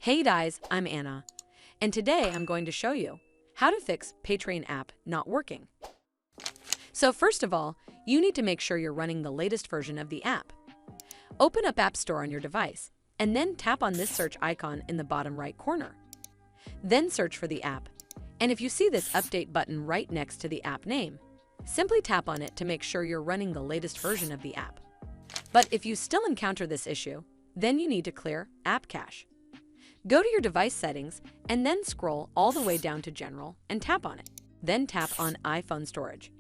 Hey guys, I'm Anna, and today I'm going to show you how to fix Patreon app not working. So first of all, you need to make sure you're running the latest version of the app. Open up App Store on your device, and then tap on this search icon in the bottom right corner. Then search for the app, and if you see this update button right next to the app name, simply tap on it to make sure you're running the latest version of the app. But if you still encounter this issue, then you need to clear App Cache. Go to your device settings and then scroll all the way down to General and tap on it. Then tap on iPhone Storage.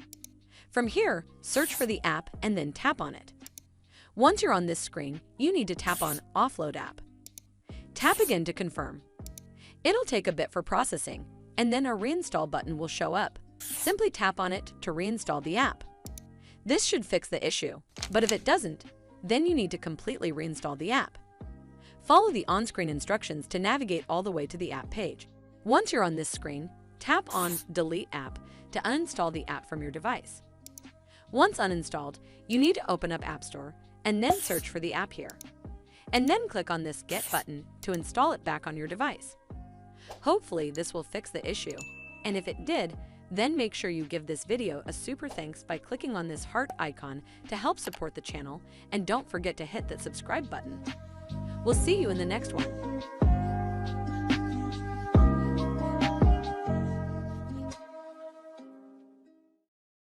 From here, search for the app and then tap on it. Once you're on this screen, you need to tap on Offload App. Tap again to confirm. It'll take a bit for processing, and then a reinstall button will show up. Simply tap on it to reinstall the app. This should fix the issue, but if it doesn't, then you need to completely reinstall the app. Follow the on-screen instructions to navigate all the way to the app page. Once you're on this screen, tap on Delete App to uninstall the app from your device. Once uninstalled, you need to open up App Store and then search for the app here. And then click on this Get button to install it back on your device. Hopefully this will fix the issue, and if it did, then make sure you give this video a super thanks by clicking on this heart icon to help support the channel, and don't forget to hit that subscribe button. We'll see you in the next one.